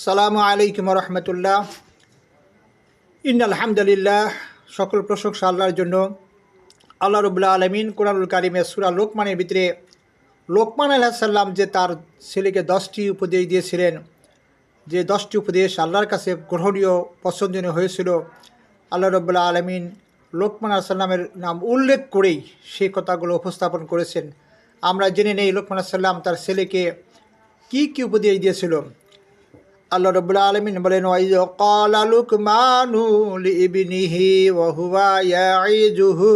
সালামু আলাইকুম রহমতুল্লাহ। আলহামদুলিল্লাহ, সকল প্রশংসা আল্লাহর জন্য। আল্লাহ রবুল্লা আলমিন কোরআনুল কারিমে সূরা লোকমানের ভিতরে লোকমান আলাইহিস সালাম যে তার ছেলেকে 10টি উপদেশ দিয়েছিলেন, যে 10টি উপদেশ আল্লাহর কাছে গ্রহণীয় পছন্দনীয় হয়েছিল, আল্লাহ রবুল্লা আলমিন লোকমান আলাইহিস সালামের নাম উল্লেখ করেই সেই কথাগুলো উপস্থাপন করেছেন। আমরা জেনে নেই লোকমান আলাইহিস সালাম তার ছেলেকে কি কি উপদেশ দিয়েছিল। আল্লাহ রাব্বুল আলামিন বলেন, ওয়াইয ক্বালা লুকমানু লিইবনিহি ওয়া হুয়া ইয়াইযুহু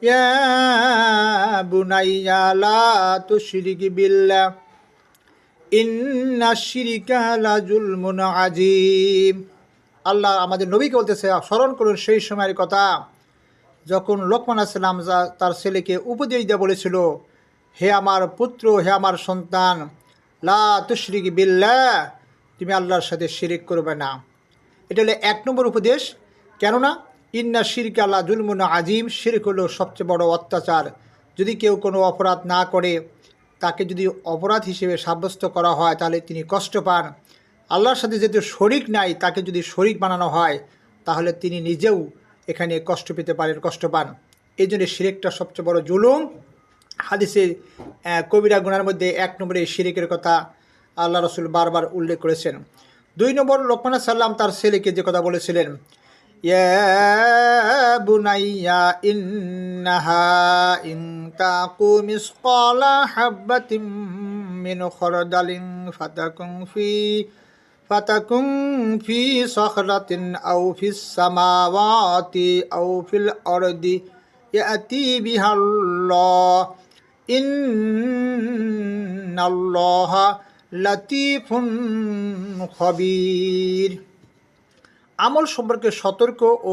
ইয়া বুনাইয়া লা তুশরিক বিল্লাহ ইন্নাশ শিরকা লাযুলমুন আযীম। আল্লাহ আমাদের নবীকে বলতেছে, স্মরণ করুন সেই সময়ের কথা যখন লোকমান আলাইহিস সালাম তার ছেলেকে উপদেশ দিয়ে বলেছিল, হে আমার পুত্র, হে আমার সন্তান, লা তুশরিক বিল্লাহ, তুমি আল্লাহর সাথে শিরিক করবে না। এটা হলো 1 নম্বর উপদেশ। কেননা ইন্না শিরকা লা যুলমুন আযীম, শিরক হলো সবচেয়ে বড় অত্যাচার। যদি কেউ কোনো অপরাধ না করে, তাকে যদি অপরাধ হিসেবে সাব্যস্ত করা হয়, তাহলে তিনি কষ্ট পান। আল্লাহর সাথে যেহেতু শরিক নাই, তাকে যদি শরিক বানানো হয়, তাহলে তিনি নিজেও এখানে কষ্ট পেতে পারেন, কষ্ট পান। এই জন্য শিরিকটা সবচেয়ে বড় জুলুম। হাদিসে কবিরা গুনার মধ্যে 1 নম্বরে শিরিকের কথা আল্লাহ রসুল বারবার উল্লেখ করেছেন। 2 নম্বর, লোকমান আলাইহিস সালাম তার ছেলেকে যে কথা বলেছিলেন, ইয়া বুনাইয়া ইন্নাহা ইন তাকু মিসকালা হাববাতিম মিন খরদালিন ফাতাকুন ফি সখরাতিন আও ফিস সামাওয়াতি আও ফিল আরদি ইয়াতি বিহাল্লাহ ইন্নাল্লাহা লাতিফুন খবীর। আমল সম্পর্কে সতর্ক ও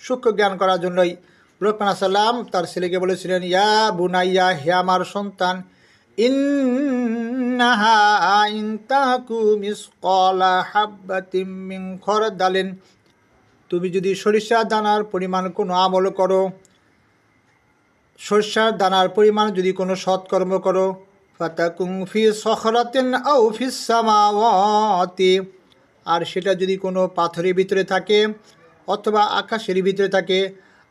সূক্ষ্ম জ্ঞান করার জন্যই লোকমান আলাইহিস সালাম তার ছেলেকে বলেছিলেন, ইয়া বুনাইয়া, হে আমার সন্তান, ইন্নাহা ইন তাকু মিসকালা হাববাতিম মিন খরদালিন, তুমি যদি সরিষার দানার পরিমাণ কোনো আমল করো, সরিষার দানার পরিমাণ যদি কোনো সৎকর্ম করো, ফাতাকুন ফি সখরাতিন আও ফিস সামাওয়াতি, আর সেটা যদি কোনো পাথরের ভিতরে থাকে অথবা আকাশের ভিতরে থাকে,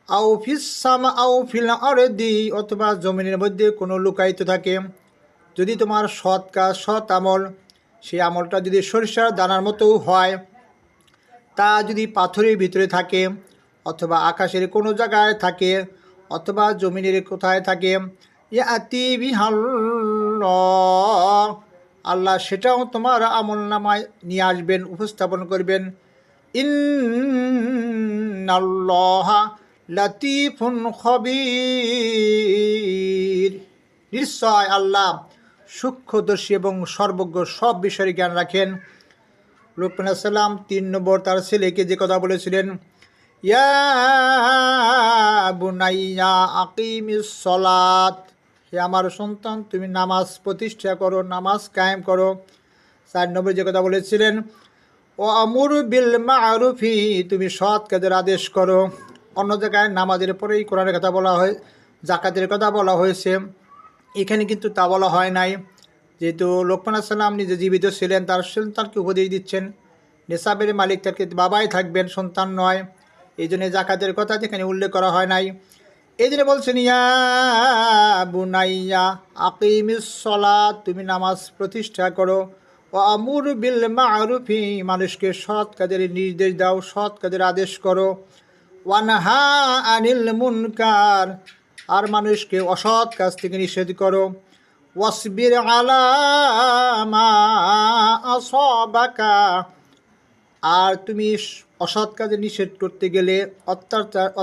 আও ফিস সামা আও ফিল আরদি, অথবা জমিনের মধ্যে কোনো লুকায়িত থাকে, যদি তোমার সৎ কাজ, সৎ আমল, সেই আমলটা যদি সরিষার দানার মতো হয়, তা যদি পাথরের ভিতরে থাকে অথবা আকাশের কোনো জায়গায় থাকে অথবা জমিনের কোথায় থাকে, ইয়াতি বিহাল্লাহ, আল্লাহ সেটাও তোমার আমল নামায় নিয়ে আসবেন, উপস্থাপন করবেন। ইন্নাল্লাহা লাতিফুন খবীর, নিশ্চয় আল্লাহ সূক্ষ্মদর্শী এবং সর্বজ্ঞ, সব বিষয়ে জ্ঞান রাখেন। লোকমান আলাইহিস সালাম 3 নম্বর তার ছেলেকে যে কথা বলেছিলেন, ইয়া বুনাইয়া আকিমিস সলাত, হে আমার সন্তান, তুমি নামাজ প্রতিষ্ঠা করো, নামাজ কায়েম করো। 4 নম্বর যে কথা বলেছিলেন, ও আমুর বিল মারুফি, তুমি সৎ কাজের আদেশ করো। অন্য জায়গায় নামাজের পরেই কোরআনের কথা বলা হয়, জাকাতের কথা বলা হয়েছে, এখানে কিন্তু তা বলা হয় নাই। যেহেতু লোকমান আলাইহিস সালাম নিজে জীবিত ছিলেন, তার সন্তানকে উপদেশ দিচ্ছেন, নেশাবের মালিক তাকে বাবাই থাকবেন, সন্তান নয়। এই জন্য জাকাতের কথা যেখানে উল্লেখ করা হয় নাই। এই জন্য বলছেন, ইয়া বুনাইয়া আকিমিস সলাত, তুমি নামাজ প্রতিষ্ঠা করো। ও আমুর বিল মারুফি, মানুষকে সৎ কাজের নির্দেশ দাও, সৎ কাজের আদেশ করো। ওয়ানহা আনিল মুনকার, আর মানুষকে অসৎ কাজ থেকে নিষেধ করো। ওয়াসবির আলা মা আসাবাকা, আর তুমি অসৎ কাজে নিষেধ করতে গেলে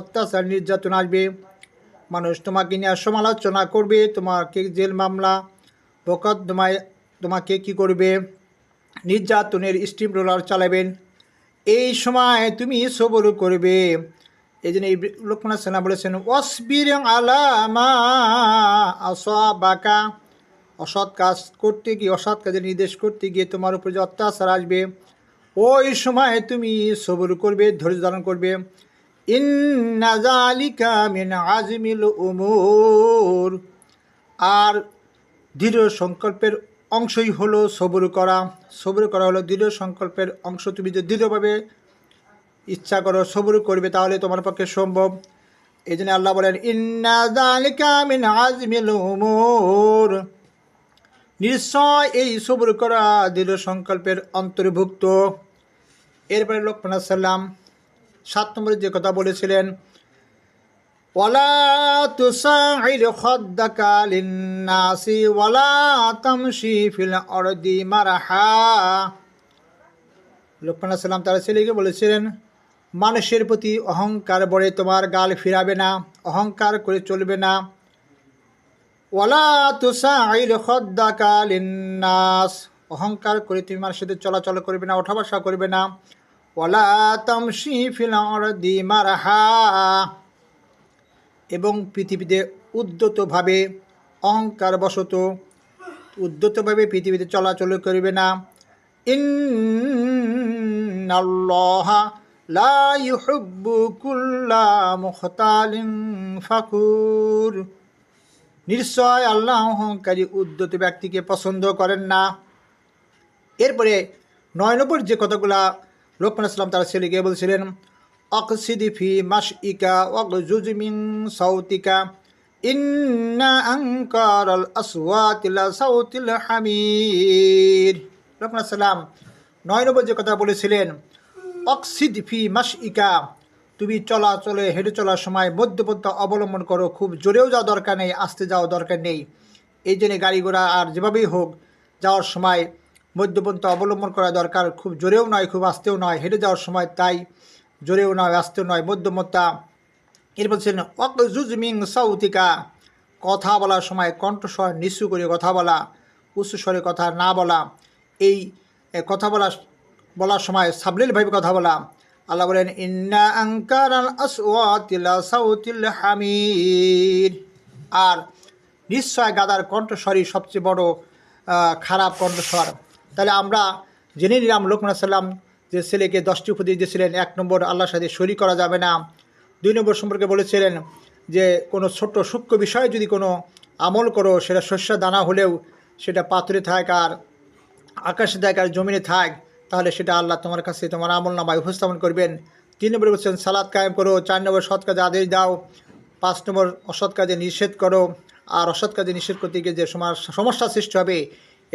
অত্যাচার নির্যাতন আসবে, মানুষ তোমাকে নিয়ে সমালোচনা করবে, তোমাকে জেল মামলা মোকদ্দমায় তোমাকে কি করবে, নির্যাতনের স্টিম রোলার চালাবেন। এই সময় তুমি সবর করবে। এই জন্য এই লোকমান আলাইহিস সালাম বলেছেন, ওয়াসবির আলা মা আসাবাকা, অসৎ কাজ করতে গিয়ে, অসৎ কাজের নির্দেশ করতে গিয়ে তোমার উপর যে অত্যাচার আসবে, ওই সময় তুমি সবর করবে, ধৈর্য ধারণ করবে। ইন্না যালিকা মিন আজমিল উমুর, আর দৃঢ় সংকল্পের অংশই হলো সবুর করা। সবুর করা হলো দৃঢ় সংকল্পের অংশ। তুমি যদি দৃঢ়ভাবে ইচ্ছা করো সবুর করবে তাহলে তোমার পক্ষে সম্ভব। এই জন্য আল্লাহ বলেন ইন্না যালিকা মিন আজমিল উমুর, নিশ্চয় এই সবুর করা দৃঢ় সংকল্পের অন্তর্ভুক্ত। এরপরে লোকমান সাল্লাম 7 নম্বরে যে কথা বলেছিলেন, ওয়ালা তুসাইর খাদ্দাকা লিন্নাসি ওয়ালা তামশি ফিল আরদি মারহা। লোকমান সাল্লাম তার ছেলেকে বলেছিলেন, মানুষের প্রতি অহংকার বড়ে তোমার গাল ফিরাবে না, অহংকার করে চলবে না। ওয়ালা তুসাইর খাদ্দাকা লিন্নাস, অহংকার করে তুমি মানুষের সাথে চলাচল করবে না, ওঠা বসা করবে না। ওয়ালা তামশি ফিল আরদি মারহা, এবং পৃথিবীতে উদ্যতভাবে অহংকারবশত উদ্যতভাবে পৃথিবীতে চলাচল করবে না। ইন্নাল্লাহা লা ইউহিব্বু কুল্লা মুখতালিন ফাকুর, নিশ্চয় আল্লাহ অহংকারী উদ্যত ব্যক্তিকে পছন্দ করেন না। এরপরে 9 নম্বর যে কথাগুলা লোকমান সাল্লাম তার ছেলেকে বলছিলেন, অকসিদি ফি মাশইকা ওয়াগজুজ মিন সাউতিকা ইন্না আনকারাল আসওয়াতি লা সাউতিল হামির। লোকমান সাল্লাম 9 নম্বর যে কথা বলেছিলেন, অকসিদ ফি মাশইকা, তুমি চলাচলে হেঁটে চলার সময় মধ্যপন্থা অবলম্বন করো, খুব জোরেও যাওয়া দরকার নেই, আস্তে যাওয়া দরকার নেই। এই জন্যে গাড়ি ঘোড়া আর যেভাবেই হোক যাওয়ার সময় মধ্যপন্থা অবলম্বন করা দরকার, খুব জোরেও নয় খুব আস্তেও নয়। হেঁটে যাওয়ার সময় তাই জোরেও নয় আস্তেও নয়, মধ্যমতা। এর বলছেন ওয়াকজুজ মিন সাউতিকা, কথা বলার সময় কণ্ঠস্বর নিচু করে কথা বলা, উচ্চ স্বরে কথা না বলা। এই কথা বলার সময় সাবলীলভাবে কথা বলা। আল্লাহ বলেন ইন্না আনকারাল আসওয়াতি লা সাউতিল হামির, আর নিশ্চয় গাদার কণ্ঠস্বরই সবচেয়ে বড় খারাপ কণ্ঠস্বর। তাহলে আমরা জেনে নিলাম লোকমান সাল্লাম যে ছেলেকে 10টি উপদেশ দিয়েছিলেন। 1 নম্বর, আল্লাহর সাথে শরীক করা যাবে না। 2 নম্বর সম্পর্কে বলেছিলেন যে কোনো ছোট্ট সূক্ষ্ম বিষয়ে যদি কোনো আমল করো, সেটা শস্য দানা হলেও সেটা পাথরে থাক আর আকাশে থাক আর জমিনে থাক, তাহলে সেটা আল্লাহ তোমার কাছে তোমার আমল নামায় উপস্থাপন করবেন। 3 নম্বরে বলছেন সালাত কায়েম করো। 4 নম্বর সৎ কাজে আদেশ দাও। 5 নম্বর অসৎ কাজে নিষেধ করো। আর অসৎ কাজে নিষেধ করতে গিয়ে যে সমস্যা সৃষ্টি হবে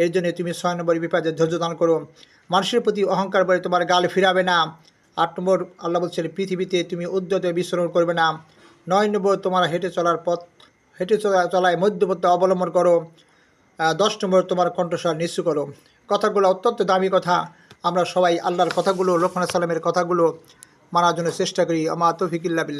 এর জন্য তুমি 6 নম্বর বিপদে ধৈর্য দান করো। মানুষের প্রতি অহংকার করে তোমার গাল ফিরাবে না। 8 নম্বর আল্লাহ বলছেন পৃথিবীতে তুমি উদ্যত বিচরণ করবে না। 9 নম্বর তোমার হেঁটে চলায় মধ্যপন্থা অবলম্বন করো। 10 নম্বর তোমার কণ্ঠস্বর নিচু করো। কথাগুলো অত্যন্ত দামি কথা। আমরা সবাই আল্লাহর কথাগুলো, লোকমান সাল্লামের কথাগুলো মানার জন্য চেষ্টা করি। আমা তৌফিক ইল্লা বিল্লাহ।